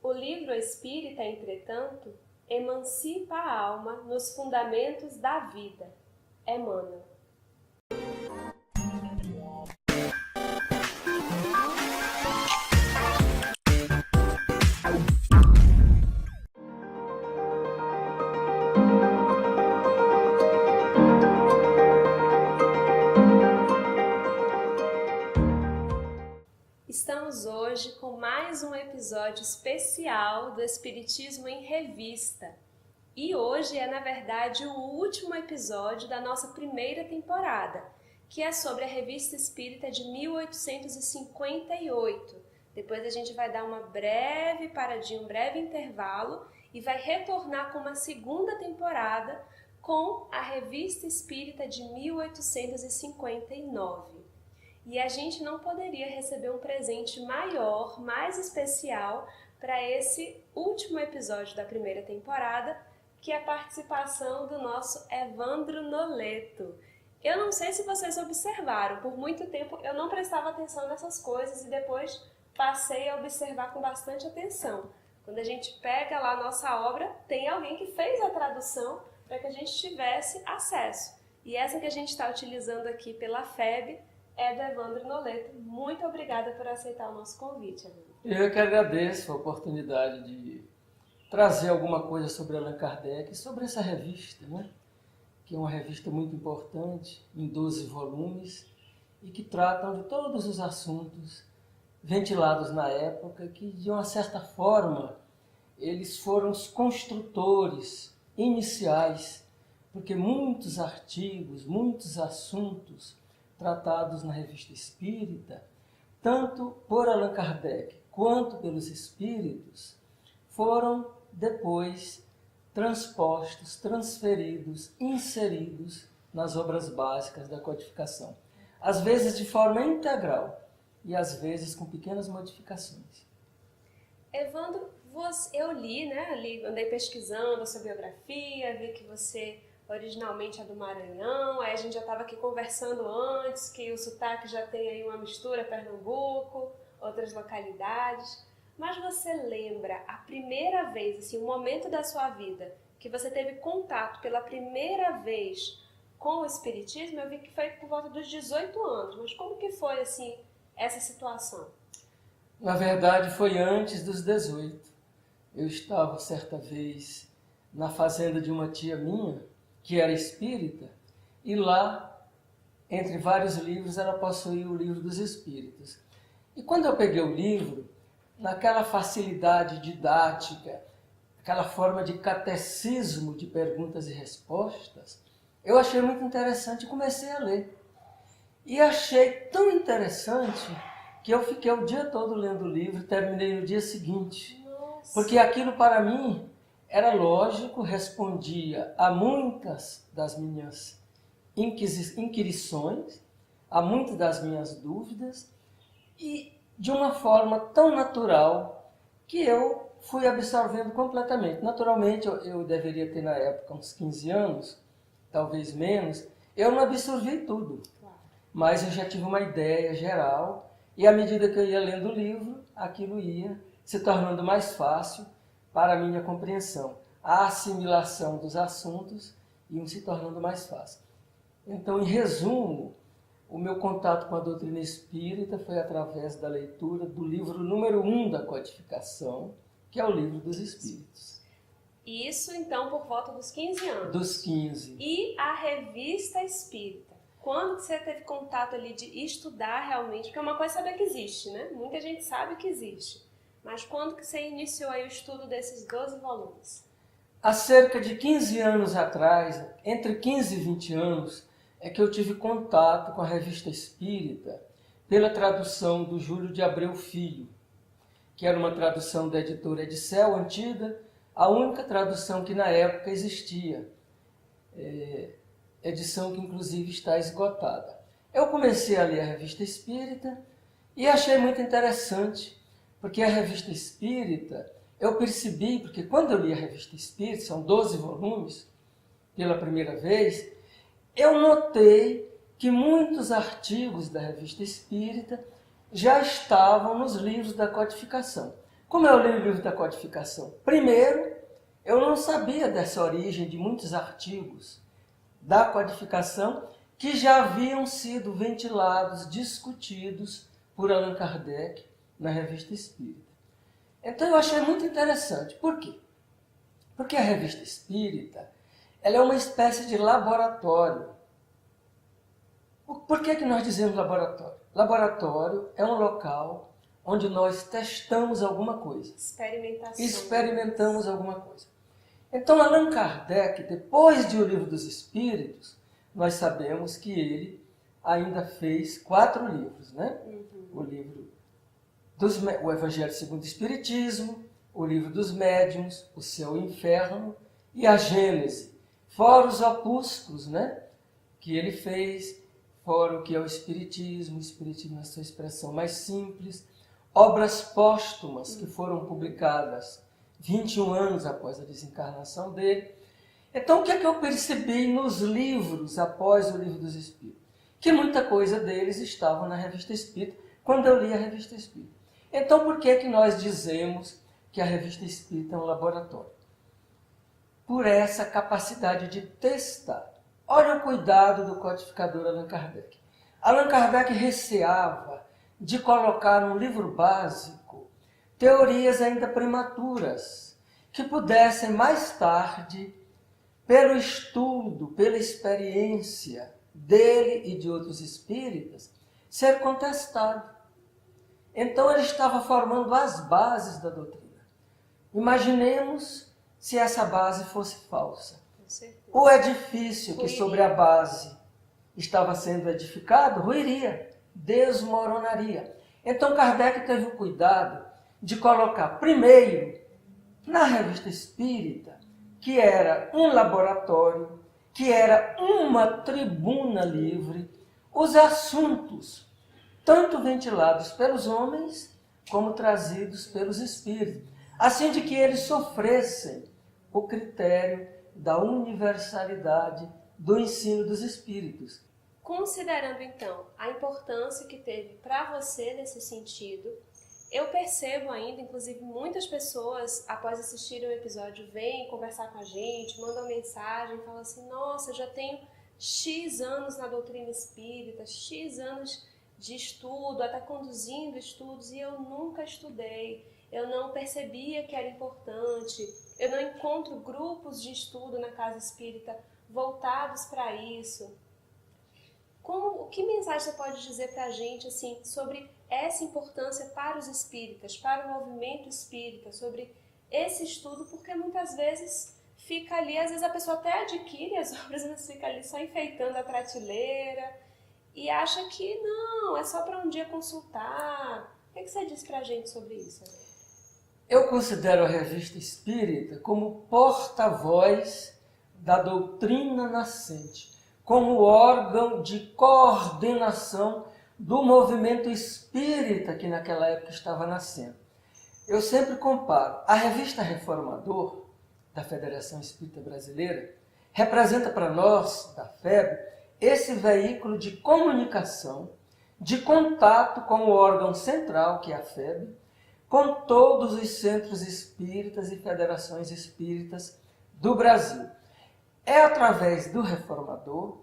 O livro espírita, entretanto, emancipa a alma nos fundamentos da vida. Emmanuel. Estamos hoje com mais um episódio especial do Espiritismo em Revista. E hoje é, na verdade, o último episódio da nossa primeira temporada, que é sobre a Revista Espírita de 1858. Depois a gente vai dar uma breve paradinha, um breve intervalo e vai retornar com uma segunda temporada com a Revista Espírita de 1859. E a gente não poderia receber um presente maior, mais especial para esse último episódio da primeira temporada, que é a participação do nosso Evandro Noleto. Eu não sei se vocês observaram, por muito tempo eu não prestava atenção nessas coisas e depois passei a observar com bastante atenção. Quando a gente pega lá a nossa obra, tem alguém que fez a tradução para que a gente tivesse acesso. E essa que a gente está utilizando aqui pela FEB é do Evandro Noleto. Muito obrigada por aceitar o nosso convite, Evandro. Eu que agradeço a oportunidade de trazer alguma coisa sobre Allan Kardec e sobre essa revista, né? Que é uma revista muito importante, em 12 volumes, e que tratam de todos os assuntos ventilados na época, que de uma certa forma eles foram os construtores iniciais, porque muitos artigos, muitos assuntos tratados na Revista Espírita, tanto por Allan Kardec quanto pelos espíritos, foram depois transpostos, transferidos, inseridos nas obras básicas da codificação. Às vezes de forma integral e às vezes com pequenas modificações. Evandro, eu li, andei pesquisando a sua biografia, vi que você originalmente é do Maranhão, aí a gente já estava aqui conversando antes, que o sotaque já tem aí uma mistura Pernambuco, outras localidades. Mas você lembra a primeira vez, assim, o momento da sua vida que você teve contato pela primeira vez com o Espiritismo? Eu vi que foi por volta dos 18 anos, mas como que foi, assim, essa situação? Na verdade, foi antes dos 18. Eu estava, certa vez, na fazenda de uma tia minha, que era espírita, e lá, entre vários livros, ela possuía o livro dos espíritos. E quando eu peguei o livro, naquela facilidade didática, aquela forma de catecismo de perguntas e respostas, eu achei muito interessante e comecei a ler. E achei tão interessante que eu fiquei o dia todo lendo o livro e terminei no dia seguinte. Nossa. Porque aquilo para mim era lógico, respondia a muitas das minhas inquirições, a muitas das minhas dúvidas, e de uma forma tão natural que eu fui absorvendo completamente. Naturalmente, eu deveria ter na época uns 15 anos, talvez menos, eu não absorvi tudo, mas eu já tive uma ideia geral, e à medida que eu ia lendo o livro, aquilo ia se tornando mais fácil para a minha compreensão. A assimilação dos assuntos iam se tornando mais fácil. Então, em resumo, o meu contato com a doutrina espírita foi através da leitura do livro número 1 da codificação, que é o Livro dos Espíritos. Isso, então, por volta dos 15 anos? Dos 15. E a Revista Espírita? Quando que você teve contato ali de estudar realmente? Porque uma coisa é saber que existe, né? Muita gente sabe que existe. Mas quando que você iniciou aí o estudo desses 12 volumes? Há cerca de 15 anos atrás, entre 15 e 20 anos, é que eu tive contato com a Revista Espírita pela tradução do Júlio de Abreu Filho, que era uma tradução da editora Edicel, antiga, a única tradução que na época existia. Edição que inclusive está esgotada. Eu comecei a ler a Revista Espírita e achei muito interessante, porque a Revista Espírita, eu percebi, porque quando eu li a Revista Espírita, são 12 volumes, pela primeira vez, eu notei que muitos artigos da Revista Espírita já estavam nos livros da codificação. Como eu li o livro da codificação? Primeiro, eu não sabia dessa origem de muitos artigos da codificação que já haviam sido ventilados, discutidos por Allan Kardec na Revista Espírita. Então eu achei muito interessante. Por quê? Porque a Revista Espírita ela é uma espécie de laboratório. Por que nós dizemos laboratório? Laboratório é um local onde nós testamos alguma coisa. Experimentamos alguma coisa. Então, Allan Kardec, depois de O Livro dos Espíritos, nós sabemos que ele ainda fez 4 livros, né? O livro o Evangelho segundo o Espiritismo, o Livro dos Médiuns, o Céu e o Inferno e a Gênese. Fora os opúsculos, né? Que ele fez, fora o que é o Espiritismo na sua expressão mais simples, obras póstumas que foram publicadas 21 anos após a desencarnação dele. Então, o que é que eu percebi nos livros após o Livro dos Espíritos? Que muita coisa deles estava na Revista Espírita, quando eu li a Revista Espírita. Então, por que nós dizemos que a Revista Espírita é um laboratório? Por essa capacidade de testar. Olha o cuidado do codificador Allan Kardec. Allan Kardec receava de colocar num livro básico teorias ainda prematuras, que pudessem mais tarde, pelo estudo, pela experiência dele e de outros espíritas, ser contestado. Então ele estava formando as bases da doutrina. Imaginemos se essa base fosse falsa. O edifício que sobre a base estava sendo edificado ruiria, desmoronaria. Então Kardec teve o cuidado de colocar primeiro na Revista Espírita, que era um laboratório, que era uma tribuna livre, os assuntos, tanto ventilados pelos homens, como trazidos pelos espíritos, assim de que eles sofressem o critério da universalidade do ensino dos espíritos. Considerando, então, a importância que teve para você nesse sentido, eu percebo ainda, inclusive, muitas pessoas, após assistirem o episódio, vêm conversar com a gente, mandam mensagem, falam assim, nossa, eu já tenho X anos na doutrina espírita, X anos de estudo, até conduzindo estudos, e eu nunca estudei, eu não percebia que era importante, eu não encontro grupos de estudo na casa espírita voltados para isso. Que mensagem você pode dizer para a gente assim, sobre essa importância para os espíritas, para o movimento espírita, sobre esse estudo, porque muitas vezes fica ali, às vezes a pessoa até adquire as obras, mas fica ali só enfeitando a prateleira e acha que não, é só para um dia consultar. O que você diz para a gente sobre isso? Eu considero a Revista Espírita como porta-voz da doutrina nascente, como órgão de coordenação do movimento espírita que naquela época estava nascendo. Eu sempre comparo. A Revista Reformador, da Federação Espírita Brasileira, representa para nós, da FEB, esse veículo de comunicação, de contato com o órgão central, que é a FEB, com todos os centros espíritas e federações espíritas do Brasil. É através do Reformador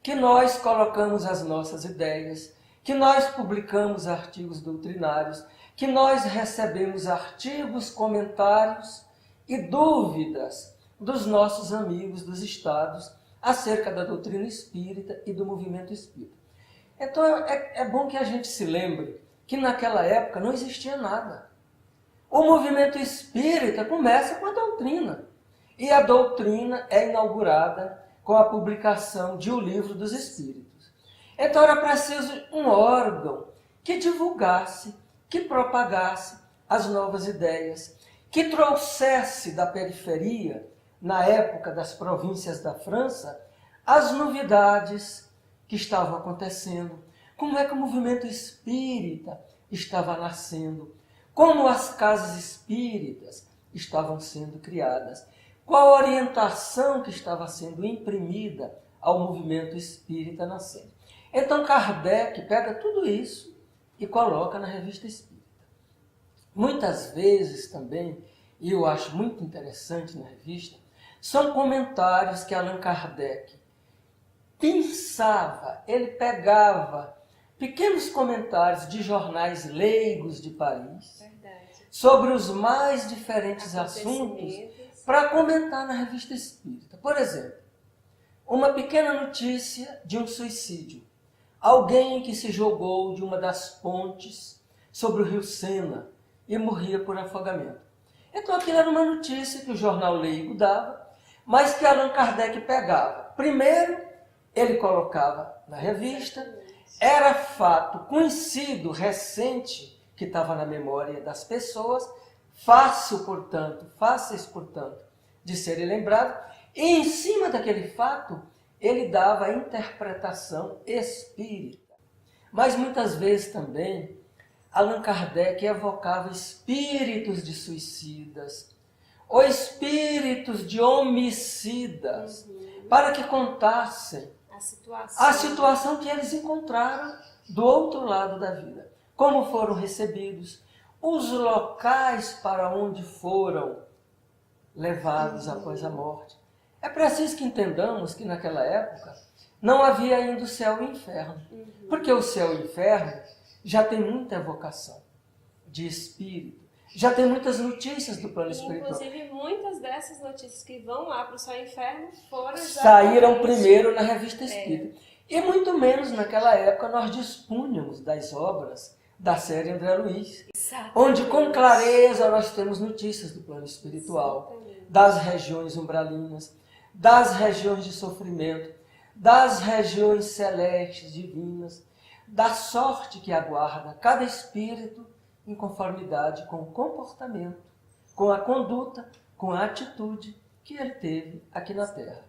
que nós colocamos as nossas ideias, que nós publicamos artigos doutrinários, que nós recebemos artigos, comentários e dúvidas dos nossos amigos dos estados acerca da doutrina espírita e do movimento espírita. Então é bom que a gente se lembre que naquela época não existia nada. O movimento espírita começa com a doutrina. E a doutrina é inaugurada com a publicação de O Livro dos Espíritos. Então era preciso um órgão que divulgasse, que propagasse as novas ideias, que trouxesse da periferia, na época das províncias da França, as novidades que estavam acontecendo, como é que o movimento espírita estava nascendo, como as casas espíritas estavam sendo criadas, qual a orientação que estava sendo imprimida ao movimento espírita nascendo. Então Kardec pega tudo isso e coloca na Revista Espírita. Muitas vezes também, e eu acho muito interessante na revista, são comentários que Allan Kardec pensava, ele pegava pequenos comentários de jornais leigos de Paris, sobre os mais diferentes assuntos, para comentar na Revista Espírita. Por exemplo, uma pequena notícia de um suicídio. Alguém que se jogou de uma das pontes sobre o rio Sena e morria por afogamento. Então aquilo era uma notícia que o jornal leigo dava, mas que Allan Kardec pegava. Primeiro, ele colocava na revista, era fato conhecido, recente, que estava na memória das pessoas, fáceis, portanto, de serem lembrados, e em cima daquele fato, ele dava a interpretação espírita. Mas muitas vezes também, Allan Kardec evocava espíritos de suicidas, ou espíritos de homicidas, para que contassem a situação que eles encontraram do outro lado da vida. Como foram recebidos, os locais para onde foram levados após a morte. É preciso que entendamos que naquela época não havia ainda o céu e o inferno. Porque o céu e o inferno já tem muita evocação de espírito. Já tem muitas notícias do plano espiritual. Inclusive, muitas dessas notícias que vão lá para o céu e o inferno saíram primeiro na Revista Espírita. E muito menos naquela época nós dispunhamos das obras da série André Luiz. Exatamente. Onde com clareza nós temos notícias do plano espiritual, exatamente, das regiões umbralinas, das regiões de sofrimento, das regiões celestes, divinas, da sorte que aguarda cada espírito em conformidade com o comportamento, com a conduta, com a atitude que ele teve aqui na Terra.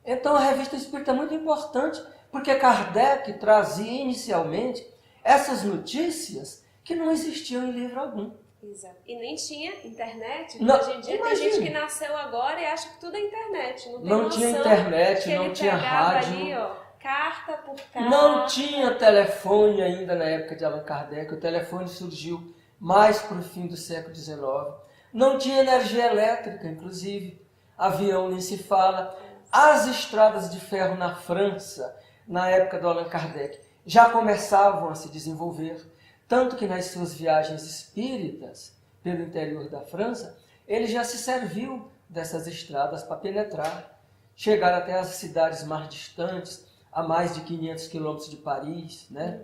Então a Revista Espírita é muito importante, porque Kardec trazia inicialmente essas notícias que não existiam em livro algum. Exato. E nem tinha internet. Não, hoje em dia tem gente que nasceu agora e acha que tudo é internet. Não tinha internet, não tinha rádio. Ali, ó, carta por carta. Não tinha telefone ainda na época de Allan Kardec. O telefone surgiu mais para o fim do século XIX. Não tinha energia elétrica, inclusive. Avião nem se fala. As estradas de ferro na França, na época do Allan Kardec, já começavam a se desenvolver. Tanto que nas suas viagens espíritas pelo interior da França, ele já se serviu dessas estradas para penetrar. Chegar até as cidades mais distantes, a mais de 500 quilômetros de Paris, né?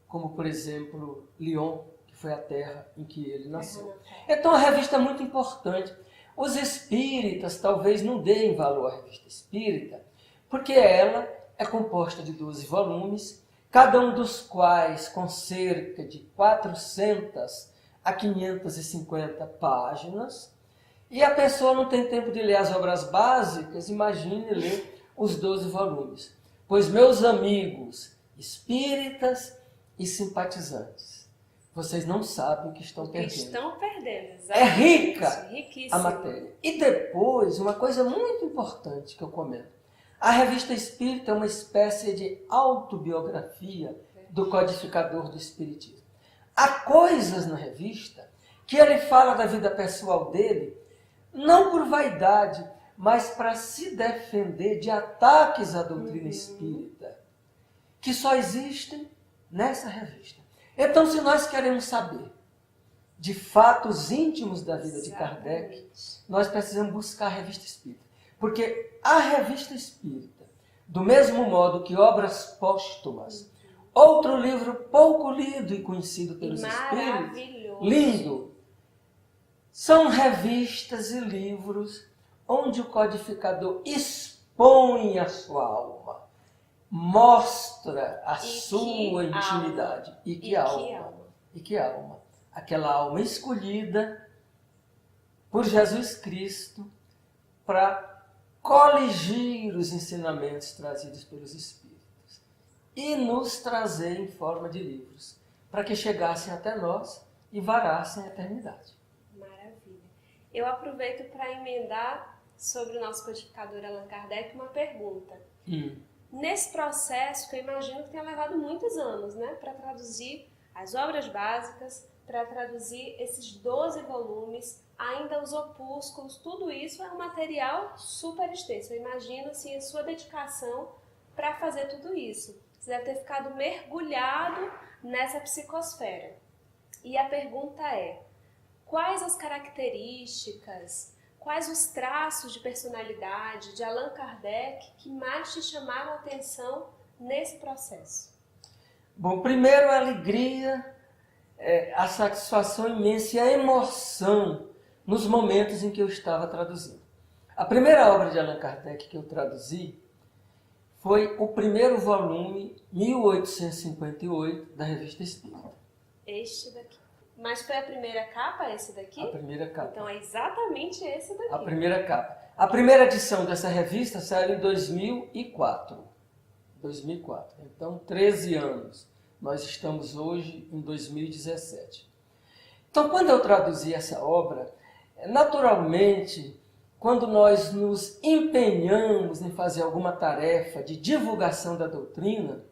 Como, por exemplo, Lyon, que foi a terra em que ele nasceu. Então, a revista é muito importante. Os espíritas talvez não deem valor à Revista Espírita, porque ela é composta de 12 volumes, cada um dos quais com cerca de 400 a 550 páginas, e a pessoa não tem tempo de ler as obras básicas, imagine ler os 12 volumes. Pois, meus amigos espíritas e simpatizantes, vocês não sabem o que estão perdendo. Estão perdendo, exatamente. É rica riquíssimo a matéria. E depois, uma coisa muito importante que eu comento. A Revista Espírita é uma espécie de autobiografia do codificador do Espiritismo. Há coisas na revista que ele fala da vida pessoal dele, não por vaidade, mas para se defender de ataques à doutrina espírita, que só existem nessa revista. Então, se nós queremos saber de fatos íntimos da vida de Kardec, nós precisamos buscar a Revista Espírita. Porque a Revista Espírita, do mesmo modo que obras póstumas, outro livro pouco lido e conhecido pelos espíritos, lindo, são revistas e livros onde o codificador expõe a sua alma, mostra a sua intimidade. E que alma? Aquela alma escolhida por Jesus Cristo para coligir os ensinamentos trazidos pelos Espíritos e nos trazer em forma de livros, para que chegassem até nós e varassem a eternidade. Maravilha. Eu aproveito para emendar sobre o nosso codificador Allan Kardec uma pergunta. Nesse processo, que eu imagino que tenha levado muitos anos, né, para traduzir as obras básicas, para traduzir esses 12 volumes, ainda os opúsculos, tudo isso é um material super extenso. Eu imagino assim, a sua dedicação para fazer tudo isso. Você deve ter ficado mergulhado nessa psicosfera. E a pergunta é, quais as características, quais os traços de personalidade de Allan Kardec que mais te chamaram a atenção nesse processo? Bom, primeiro a alegria, a satisfação imensa e a emoção nos momentos em que eu estava traduzindo. A primeira obra de Allan Kardec que eu traduzi foi o primeiro volume, 1858, da Revista Espírita. Este daqui. Mas foi a primeira capa, esse daqui? A primeira capa. Então é exatamente esse daqui. A primeira capa. A primeira edição dessa revista saiu em 2004. 2004. Então, 13 anos. Nós estamos hoje em 2017. Então, quando eu traduzi essa obra, naturalmente, quando nós nos empenhamos em fazer alguma tarefa de divulgação da doutrina,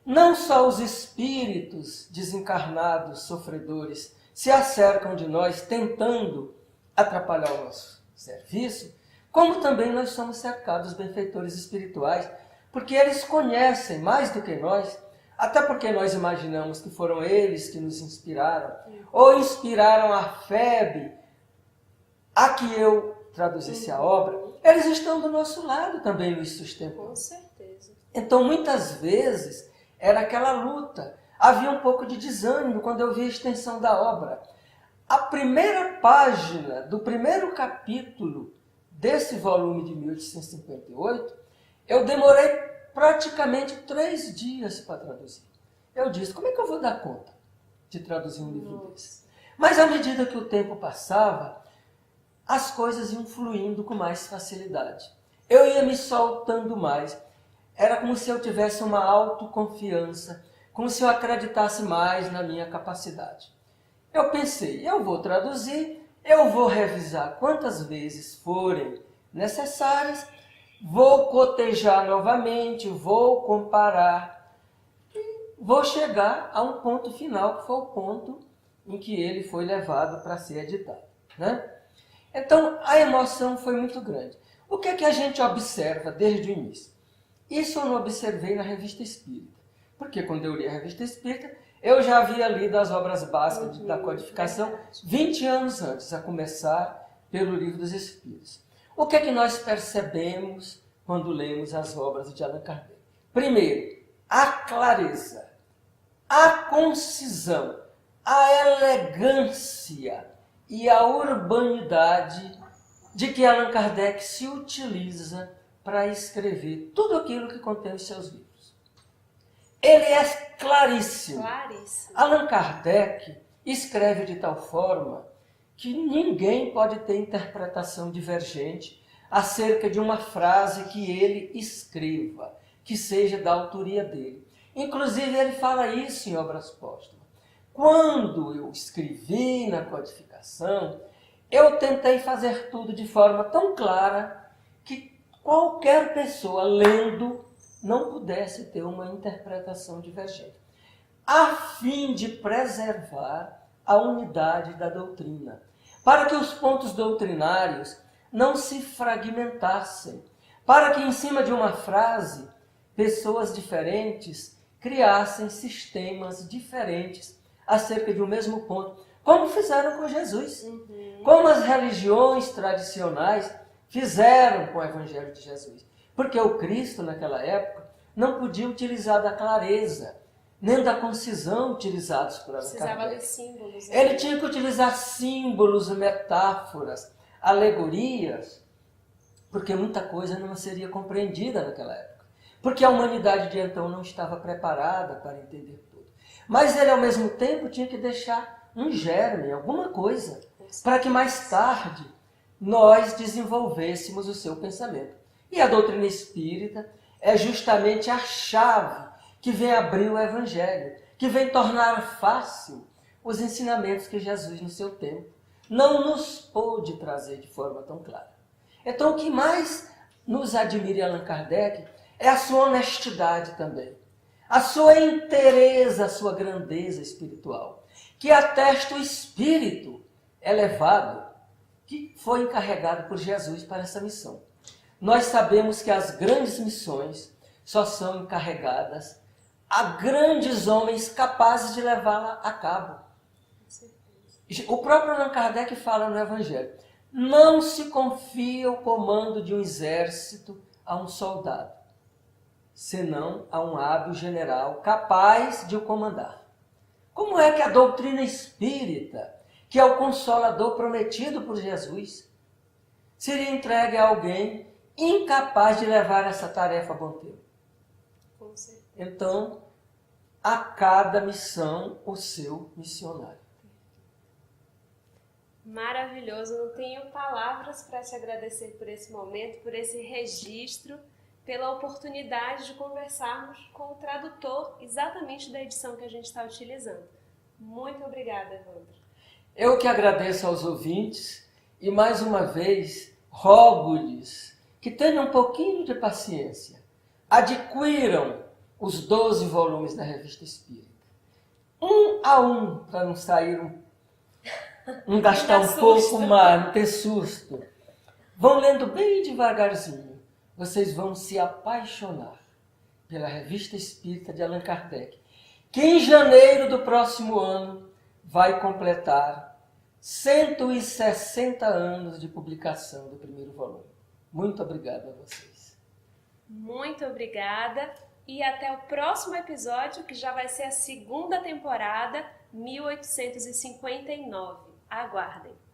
não só os espíritos desencarnados, sofredores, se acercam de nós tentando atrapalhar o nosso serviço, como também nós somos cercados dos benfeitores espirituais, porque eles conhecem mais do que nós, até porque nós imaginamos que foram eles que nos inspiraram, ou inspiraram a FEB, a que eu traduzisse a obra, eles estão do nosso lado também nos sustentando. Com certeza. Então, muitas vezes, era aquela luta. Havia um pouco de desânimo quando eu vi a extensão da obra. A primeira página do primeiro capítulo desse volume de 1858, eu demorei praticamente 3 dias para traduzir. Eu disse, como é que eu vou dar conta de traduzir um livro desse? Mas à medida que o tempo passava, as coisas iam fluindo com mais facilidade. Eu ia me soltando mais. Era como se eu tivesse uma autoconfiança, como se eu acreditasse mais na minha capacidade. Eu pensei, eu vou traduzir, eu vou revisar quantas vezes forem necessárias, vou cotejar novamente, vou comparar, e vou chegar a um ponto final, que foi o ponto em que ele foi levado para ser editado, né? Então, a emoção foi muito grande. O que é que a gente observa desde o início? Isso eu não observei na Revista Espírita, porque quando eu li a Revista Espírita, eu já havia lido as obras básicas da codificação 20 anos antes, a começar pelo Livro dos Espíritos. O que é que nós percebemos quando lemos as obras de Allan Kardec? Primeiro, a clareza, a concisão, a elegância e a urbanidade de que Allan Kardec se utiliza para escrever tudo aquilo que contém os seus livros. Ele é claríssimo. Allan Kardec escreve de tal forma que ninguém pode ter interpretação divergente acerca de uma frase que ele escreva, que seja da autoria dele. Inclusive, ele fala isso em Obras Póstumas. Quando eu escrevi na codificação, eu tentei fazer tudo de forma tão clara que qualquer pessoa lendo não pudesse ter uma interpretação divergente, a fim de preservar a unidade da doutrina, para que os pontos doutrinários não se fragmentassem, para que em cima de uma frase, pessoas diferentes criassem sistemas diferentes acerca de um mesmo ponto, como fizeram com Jesus, como as religiões tradicionais fizeram com o Evangelho de Jesus. Porque o Cristo, naquela época, não podia utilizar da clareza, nem da concisão utilizados por Allan Kardec. Precisava de símbolos. Ele tinha que utilizar símbolos, metáforas, alegorias, porque muita coisa não seria compreendida naquela época. Porque a humanidade de então não estava preparada para entender tudo. Mas ele, ao mesmo tempo, tinha que deixar um germe, alguma coisa, para que mais tarde nós desenvolvêssemos o seu pensamento. E a doutrina espírita é justamente a chave que vem abrir o Evangelho, que vem tornar fácil os ensinamentos que Jesus, no seu tempo, não nos pôde trazer de forma tão clara. Então, o que mais nos admira em Allan Kardec é a sua honestidade também, a sua inteireza, a sua grandeza espiritual, que atesta o espírito elevado que foi encarregado por Jesus para essa missão. Nós sabemos que as grandes missões só são encarregadas a grandes homens capazes de levá-la a cabo. O próprio Allan Kardec fala no Evangelho: não se confia o comando de um exército a um soldado, senão a um hábil general capaz de o comandar. Como é que a doutrina espírita, que é o consolador prometido por Jesus, seria entregue a alguém incapaz de levar essa tarefa a bom termo? Com certeza. Então, a cada missão o seu missionário. Maravilhoso, não tenho palavras para te agradecer por esse momento, por esse registro, pela oportunidade de conversarmos com o tradutor exatamente da edição que a gente está utilizando. Muito obrigada, Evandro. Eu que agradeço aos ouvintes e mais uma vez rogo-lhes que tenham um pouquinho de paciência. Adquiram os 12 volumes da Revista Espírita. Um a um, para não sair não gastar um pouco mais, não ter susto. Vão lendo bem devagarzinho. Vocês vão se apaixonar pela Revista Espírita de Allan Kardec, que em janeiro do próximo ano vai completar 160 anos de publicação do primeiro volume. Muito obrigado a vocês. Muito obrigada e até o próximo episódio, que já vai ser a segunda temporada, 1859. Aguardem!